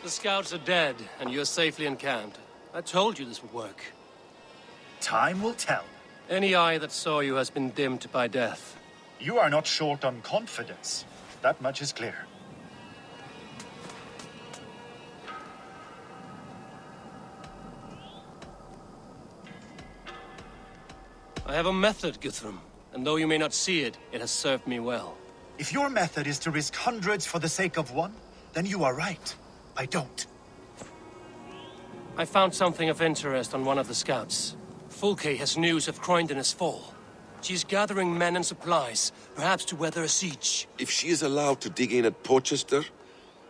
The scouts are dead, and you're safely encamped. I told you this would work. Time will tell. Any eye that saw you has been dimmed by death. You are not short on confidence. That much is clear. I have a method, Guthrum, and though you may not see it, it has served me well. If your method is to risk hundreds for the sake of one, then you are right. I don't. I found something of interest on one of the scouts. Fulke has news of Croydon's fall. She's gathering men and supplies, perhaps to weather a siege. If she is allowed to dig in at Porchester,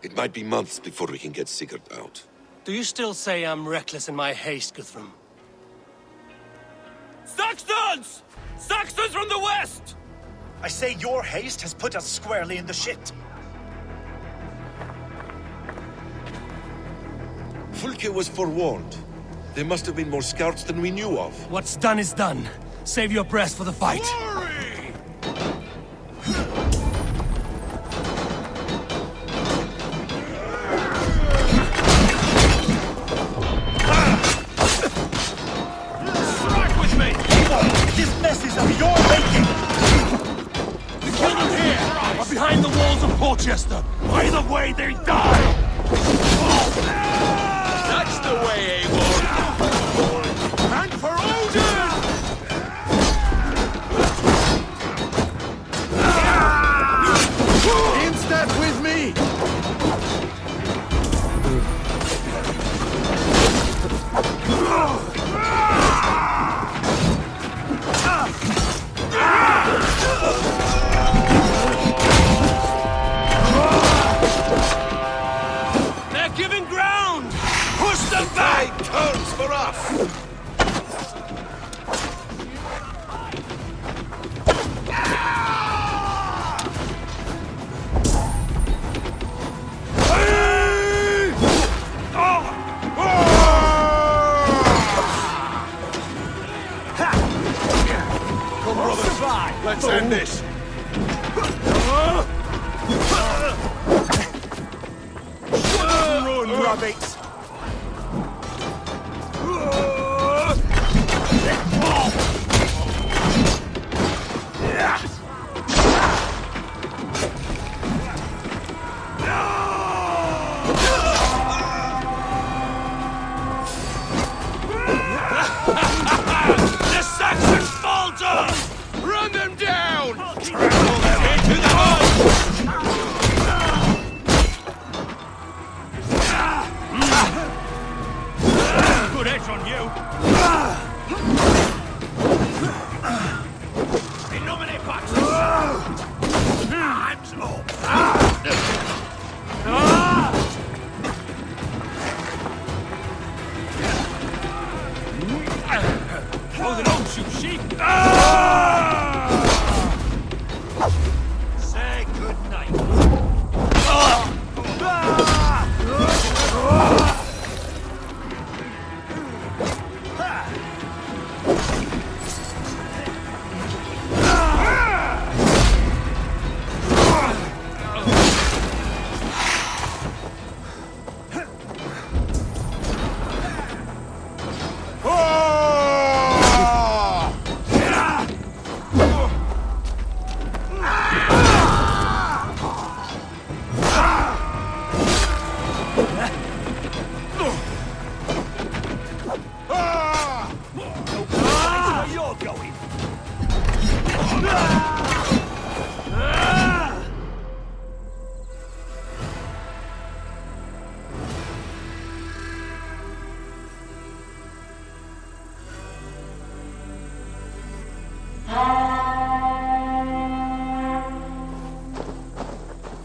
it might be months before we can get Sigurd out. Do you still say I'm reckless in my haste, Guthrum? Saxons! Saxons from the west! I say your haste has put us squarely in the shit. Fulke was forewarned. There must have been more scouts than we knew of. What's done is done. Save your breath for the fight. Glory! Strike with me! This mess is of your making! The killers here are behind the walls of Porchester. Either way, they die! That's the way, Eivor! And for Odin! In step with me! They're giving ground! Push them back! Turns for us! Come, brother. Let's end this. Run, rabbits! The Saxons falter! Run them down! Trample them into the mud! Good edge on you! In nomine Patris! Hands Oh, they don't shoot sheep! Say goodnight. Where you're going?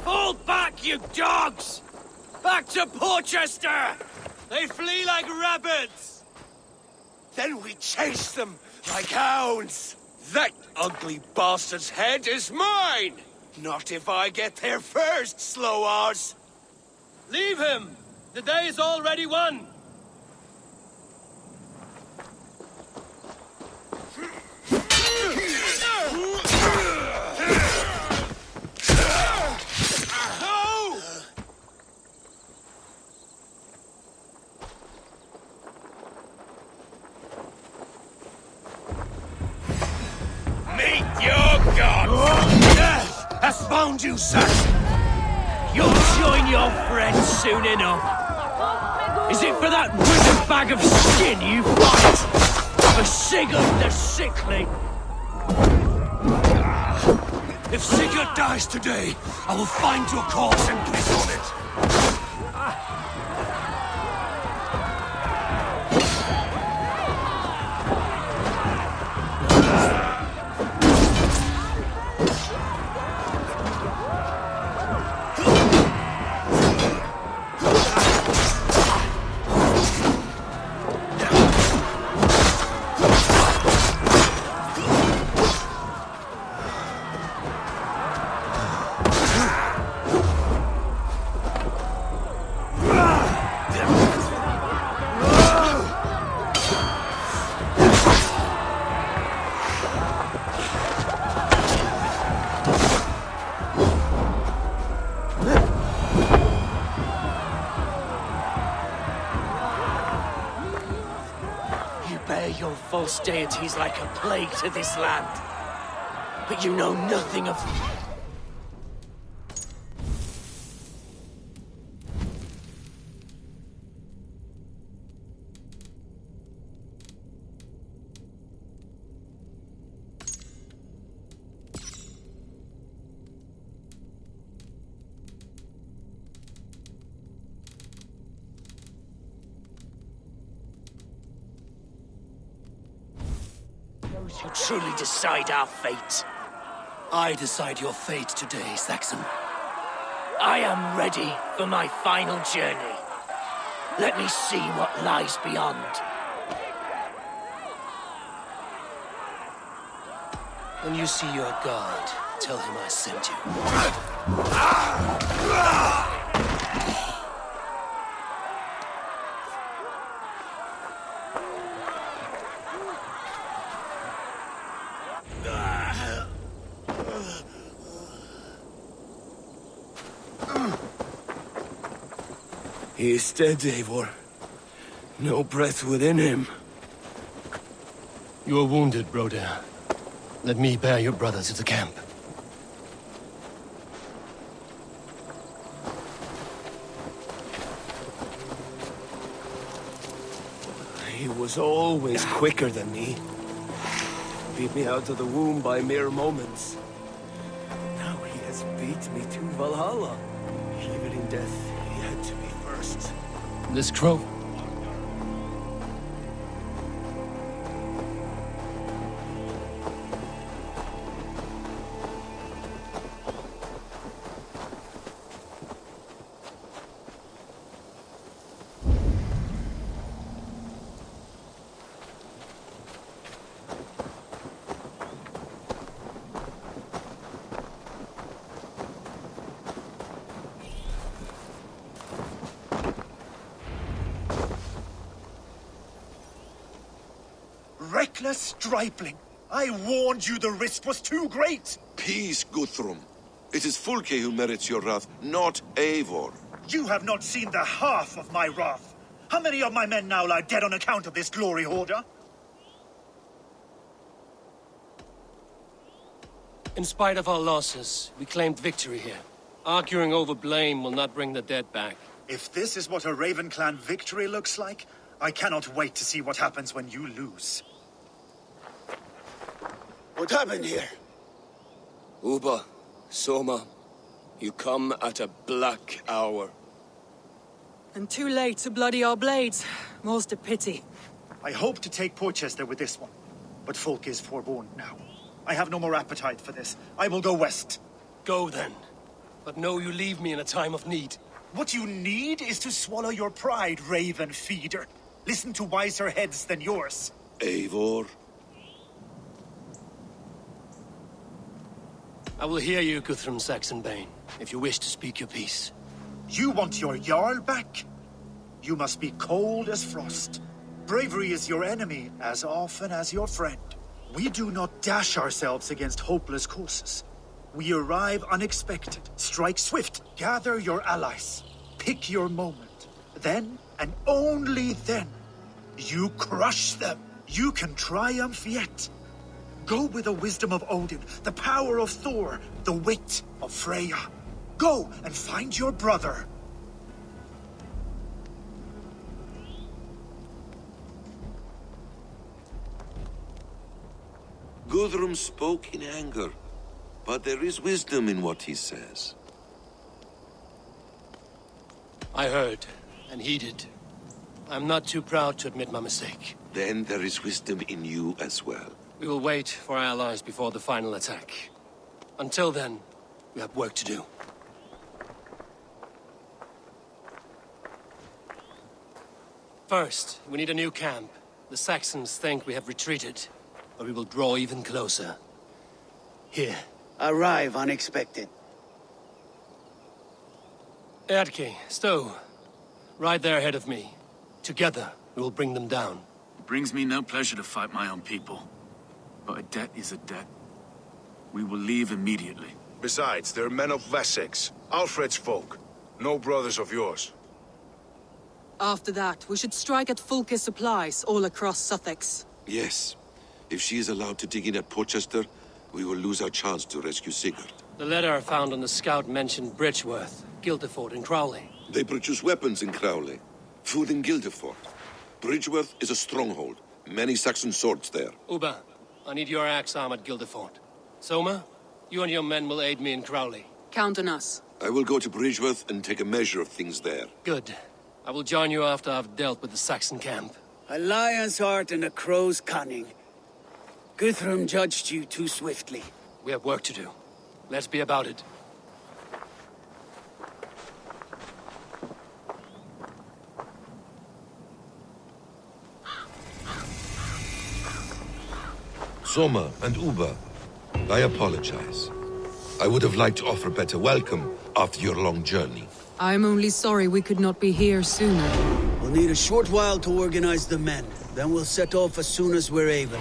Fall back, you dogs! Back to Porchester! They flee like rabbits! Then we chase them like hounds! That ugly bastard's head is mine! Not if I get there first, Slow-Oz! Leave him! The day is already won! No! found you, Saxon! You'll join your friends soon enough. Is it for that withered bag of skin you fight? For Sigurd the Sickly? If Sigurd dies today, I will find your corpse and piss on it. Your false deities like a plague to this land. But you know nothing of... Those who truly decide our fate. I decide your fate today, Saxon. I am ready for my final journey. Let me see what lies beyond. When you see your god, tell him I sent you. He is dead, Eivor. No breath within him. You are wounded, Broder. Let me bear your brother to the camp. He was always quicker than me. Beat me out of the womb by mere moments. Now he has beat me to Valhalla. Even in death, he had to be first. This crow? Reckless stripling! I warned you the risk was too great! Peace, Guthrum. It is Fulke who merits your wrath, not Eivor. You have not seen the half of my wrath. How many of my men now lie dead on account of this glory hoarder? In spite of our losses, we claimed victory here. Arguing over blame will not bring the dead back. If this is what a Raven Clan victory looks like, I cannot wait to see what happens when you lose. What happened here? Uba, Soma, you come at a black hour. And too late to bloody our blades. Most a pity. I hope to take Porchester with this one, but Folk is forewarned now. I have no more appetite for this. I will go west. Go then. But know you leave me in a time of need. What you need is to swallow your pride, Raven Feeder. Listen to wiser heads than yours. Eivor? I will hear you, Guthrum Saxonbane, if you wish to speak your piece. You want your Jarl back? You must be cold as frost. Bravery is your enemy as often as your friend. We do not dash ourselves against hopeless courses. We arrive unexpected, strike swift, gather your allies, pick your moment. Then, and only then, you crush them. You can triumph yet. Go with the wisdom of Odin, the power of Thor, the wit of Freya. Go and find your brother. Guthrum spoke in anger, but there is wisdom in what he says. I heard and heeded. I'm not too proud to admit my mistake. Then there is wisdom in you as well. We will wait for our allies before the final attack. Until then, we have work to do. First, we need a new camp. The Saxons think we have retreated, but we will draw even closer. Here. Arrive unexpected. Erki, Stowe, right there ahead of me. Together, we will bring them down. It brings me no pleasure to fight my own people. But a debt is a debt. We will leave immediately. Besides, they're men of Wessex, Alfred's folk. No brothers of yours. After that, we should strike at Fulke's supplies all across Sussex. Yes. If she is allowed to dig in at Portchester, we will lose our chance to rescue Sigurd. The letter I found on the scout mentioned Bridgeworth, Guildeford, and Crowley. They produce weapons in Crowley, food in Guildeford. Bridgeworth is a stronghold. Many Saxon swords there. Uba, I need your axe arm at Guildeford. Soma, you and your men will aid me in Crowley. Count on us. I will go to Bridgeworth and take a measure of things there. Good. I will join you after I've dealt with the Saxon camp. A lion's heart and a crow's cunning. Guthrum judged you too swiftly. We have work to do. Let's be about it. Soma and Uba, I apologize. I would have liked to offer better welcome after your long journey. I'm only sorry we could not be here sooner. We'll need a short while to organize the men. Then we'll set off as soon as we're able.